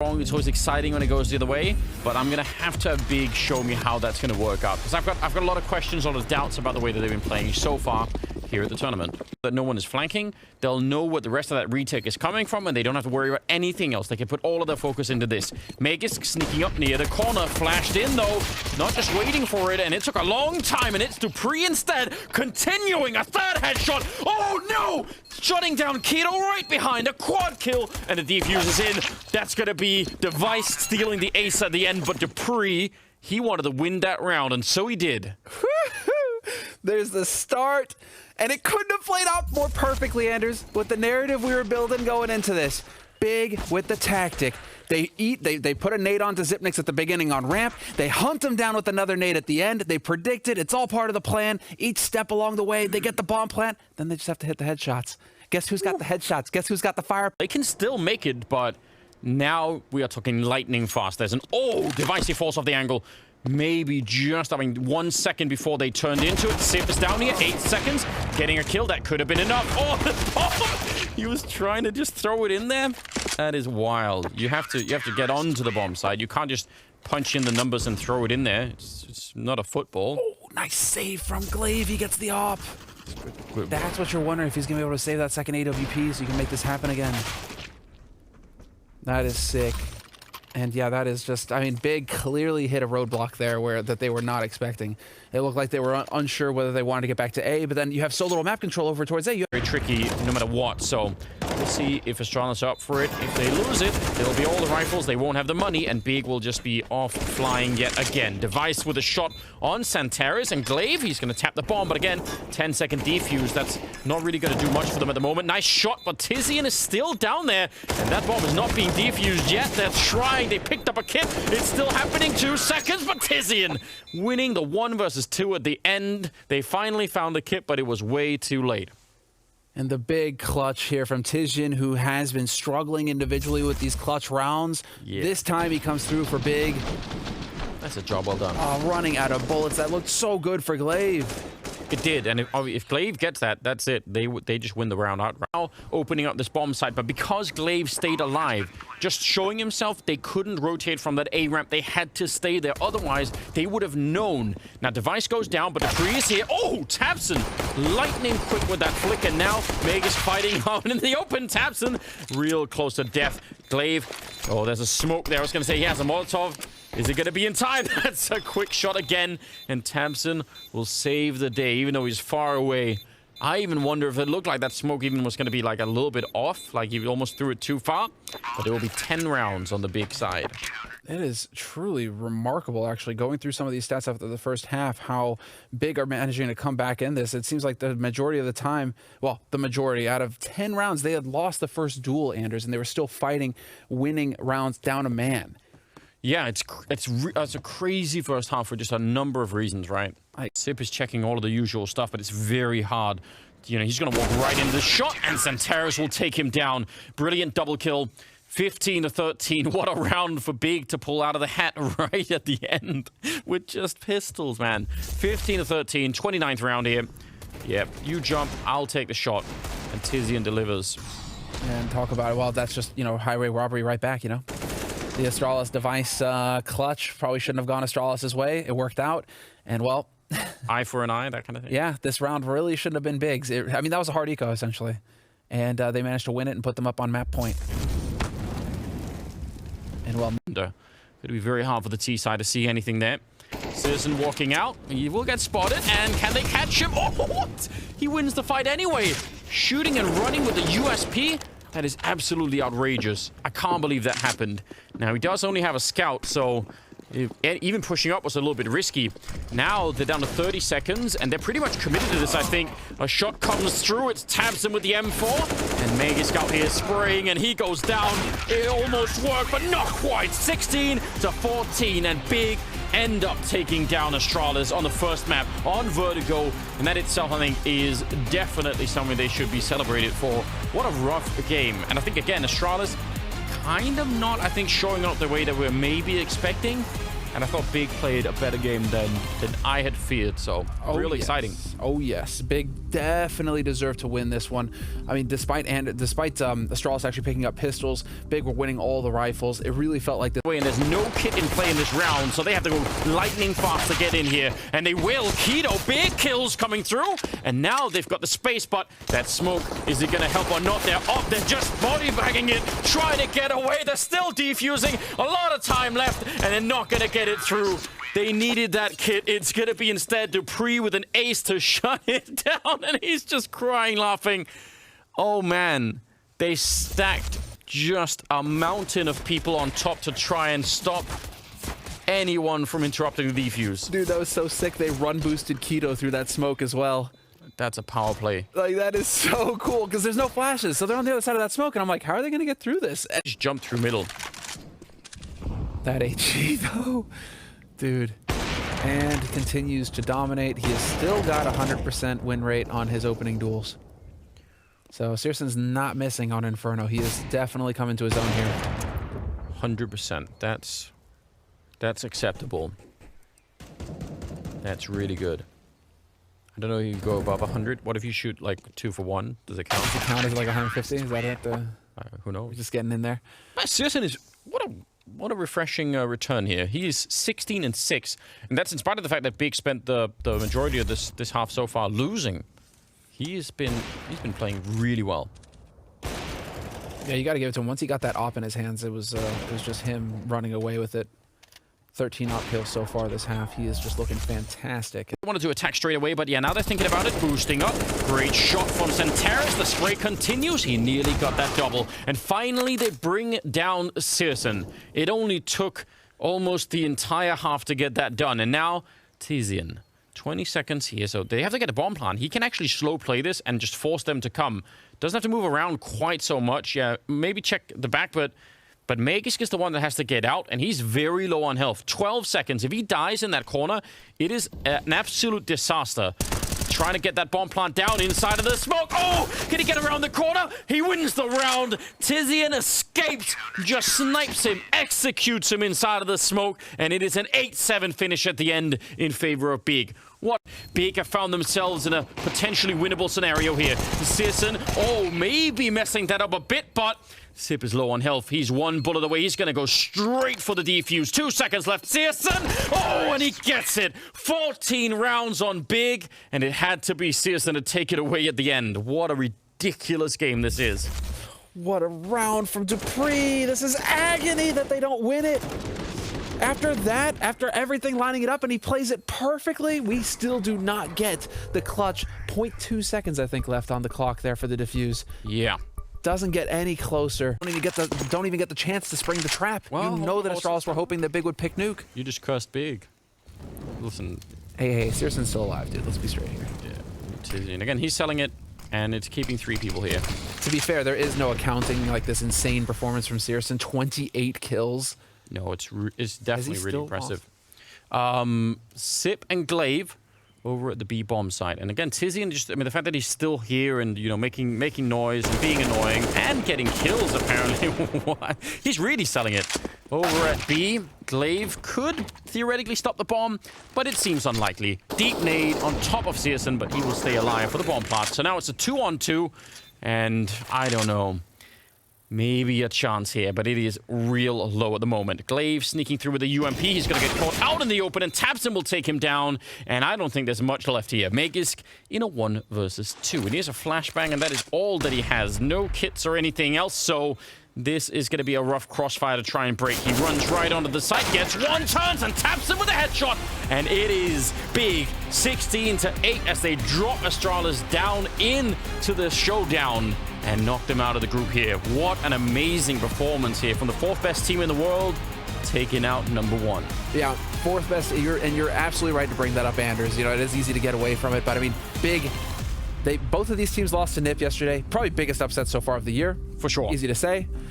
strong. It's always exciting when it goes the other way. But I'm going to have to have Big show me how that's going to work out. Because I've got a lot of questions, a lot of doubts about the way that they've been playing so far here at the tournament. That no one is flanking. They'll know what the rest of that retake is coming from, and they don't have to worry about anything else. They can put all of their focus into this. Magus sneaking up near the corner. Flashed in, though. Not just waiting for it, and it took a long time, and it's Dupree instead. Continuing a third headshot. Oh, no! Shutting down Keto right behind. A quad kill, and the defuse is in. That's going to be Device stealing the ace at the end, but Dupree, he wanted to win that round, and so he did. There's the start, and it couldn't have played out more perfectly, Anders, with the narrative we were building going into this. Big with the tactic. They put a nade onto Zipnix at the beginning on ramp. They hunt him down with another nade at the end. They predict it. It's all part of the plan. Each step along the way, they get the bomb plant. Then they just have to hit the headshots. Guess who's got the headshots? Guess who's got the fire? They can still make it, but now we are talking lightning fast. There's an, Device, he falls off the angle. Maybe just, 1 second before they turned into it. Sip is down here, 8 seconds. Getting a kill, that could have been enough. Oh, he was trying to just throw it in there. That is wild. You have to get onto the bomb side. You can't just punch in the numbers and throw it in there. It's not a football. Oh, nice save from Glaive. He gets the op. Good. That's what you're wondering, if he's going to be able to save that second AWP so you can make this happen again. That is sick. And yeah, that is just, Big clearly hit a roadblock there that they were not expecting. It looked like they were unsure whether they wanted to get back to A, but then you have so little map control over towards A. Very tricky no matter what, so we'll see if Astralis are up for it. If they lose it, there'll be all the rifles, they won't have the money, and Big will just be off flying yet again. Device with a shot on Santaris, and Glaive, he's going to tap the bomb, but again, 10-second defuse. That's not really going to do much for them at the moment. Nice shot, but Tizian is still down there, and that bomb is not being defused yet. They're trying, they picked up a kit. It's still happening, 2 seconds, but Tizian winning the 1 versus 2 at the end. They finally found the kit, but it was way too late. And the big clutch here from Tizian, who has been struggling individually with these clutch rounds. Yeah. This time he comes through for Big. That's a job well done. Oh, running out of bullets. That looked so good for Glaive. It did, and if Glaive gets that, that's it. They just win the round out. Now opening up this bomb site, but because Glaive stayed alive, just showing himself, they couldn't rotate from that A ramp. They had to stay there, otherwise they would have known. Now Device goes down, but Dupree is here. Oh, Tabson, lightning quick with that flick, and now Meg is fighting out in the open. Tabson, real close to death. Glaive, oh, there's a smoke there. I was going to say he has a Molotov. Is it going to be in time? That's a quick shot again, and Tabson will save the day, even though he's far away. I even wonder if it looked like that smoke even was going to be like a little bit off, like he almost threw it too far. But there will be 10 rounds on the Big side. It is truly remarkable, actually, going through some of these stats after the first half, how Big are managing to come back in this. It seems like the majority of the time, well, the majority, out of 10 rounds, they had lost the first duel, Anders, and they were still fighting, winning rounds down a man. Yeah, it's a crazy first half for just a number of reasons, right? Sip is checking all of the usual stuff, but it's very hard. You know, he's going to walk right into the shot, and Santaris will take him down. Brilliant double kill. 15-13. What a round for Big to pull out of the hat right at the end with just pistols, man. 15-13, 29th round here. Yep, you jump, I'll take the shot. And Tizian delivers. And talk about it. Well, that's just, highway robbery right back, The Astralis Device clutch probably shouldn't have gone Astralis' way. It worked out. And, well... eye for an eye, that kind of thing. Yeah, this round really shouldn't have been Big's. That was a hard eco, essentially. And they managed to win it and put them up on map point. And, well... It'll be very hard for the T side to see anything there. Citizen walking out. He will get spotted. And can they catch him? Oh, what? He wins the fight anyway. Shooting and running with the USP. That is absolutely outrageous. I can't believe that happened. Now, he does only have a scout, so even pushing up was a little bit risky. Now, they're down to 30 seconds, and they're pretty much committed to this, I think. A shot comes through. It's Tabson with the M4. And Mega Scout here spraying, and he goes down. It almost worked, but not quite. 16-14, and Big end up taking down Astralis on the first map on Vertigo, and that itself, I think, is definitely something they should be celebrated for. What a rough game. And I think, again, Astralis kind of not, I think, showing up the way that we're maybe expecting. And I thought Big played a better game than I had feared, so really exciting. Oh, yes. Big definitely deserved to win this one. I mean, despite Astralis actually picking up pistols, Big were winning all the rifles. It really felt like this. And there's no kit in play in this round, so they have to go lightning fast to get in here. And they will. Keto, big kills coming through. And now they've got the space, but that smoke, is it going to help or not? They're just body bagging it, trying to get away. They're still defusing. A lot of time left, and they're not going to get it through. They needed that kit. It's going to be instead Dupree with an ace to shut it down, and he's just crying, laughing. Oh, man. They stacked just a mountain of people on top to try and stop anyone from interrupting the defuse. Dude, that was so sick. They run boosted Keto through that smoke as well. That's a power play. Like, that is so cool, because there's no flashes, so they're on the other side of that smoke, and I'm like, how are they going to get through this? Just jump through middle. That HG, though. Dude. And continues to dominate. He has still got 100% win rate on his opening duels. So Searson's not missing on Inferno. He is definitely coming to his own here. 100%. That's acceptable. That's really good. I don't know if you go above 100. What if you shoot like 2 for 1? Does it count? Does it count as like 150? Is that it? Who knows? Just getting in there. Searson is what a refreshing return here. He is 16-6, and that's in spite of the fact that Big spent the majority of this half so far losing. He's been playing really well. Yeah, you got to give it to him. Once he got that op in his hands, it was just him running away with it. 13 op kills so far this half. He is just looking fantastic. Wanted to attack straight away, but yeah, now they're thinking about it. Boosting up. Great shot from Centeris. The spray continues. He nearly got that double. And finally, they bring down Searson. It only took almost the entire half to get that done. And now, Tizian. 20 seconds here, so they have to get a bomb plant. He can actually slow play this and just force them to come. Doesn't have to move around quite so much. Yeah, maybe check the back, but Magisk is the one that has to get out, and he's very low on health. 12 seconds. If he dies in that corner, it is an absolute disaster. Trying to get that bomb plant down inside of the smoke. Oh, can he get around the corner? He wins the round. Tizian escapes, just snipes him, executes him inside of the smoke, and it is an 8-7 finish at the end in favor of Big. What? Big have found themselves in a potentially winnable scenario here. Searson, maybe messing that up a bit, but Sip is low on health. He's one bullet away. He's going to go straight for the defuse. 2 seconds left. Searson! Oh, and he gets it. 14 rounds on Big, and it had to be Searson to take it away at the end. What a ridiculous game this is. What a round from Dupree. This is agony that they don't win it. After that, after everything lining it up and he plays it perfectly, we still do not get the clutch. 0.2 seconds, I think, left on the clock there for the defuse. Yeah. Doesn't get any closer. Don't even get the chance to spring the trap. Well, you know that Astralis were hoping that Big would pick nuke. You just cursed Big. Listen. Hey, Searson's still alive, dude. Let's be straight here. Yeah. And again, he's selling it, and it's keeping 3 people here. To be fair, there is no accounting like this insane performance from Searson. 28 kills. No, it's definitely really impressive. Sip and Glaive over at the B bomb site, and again, Tizian the fact that he's still here and making noise and being annoying and getting kills apparently. He's really selling it. Over at B, Glaive could theoretically stop the bomb, but it seems unlikely. Deep nade on top of Searson, but he will stay alive for the bomb plant. So now it's a 2-on-2, and I don't know. Maybe a chance here, but it is real low at the moment. Glaive sneaking through with the UMP. He's going to get caught out in the open, and Tabson will take him down. And I don't think there's much left here. Magisk in a 1 versus 2. And he has a flashbang, and that is all that he has. No kits or anything else, so this is going to be a rough crossfire to try and break. He runs right onto the site, gets one, turns, and taps him with a headshot. And it is Big 16-8 as they drop Astralis down into the showdown and knock them out of the group here. What an amazing performance here from the 4th best team in the world, taking out #1. Yeah, 4th best, and you're absolutely right to bring that up, Anders. It is easy to get away from it, but I mean, Big, both of these teams lost to NIP yesterday. Probably biggest upset so far of the year. For sure. Easy to say.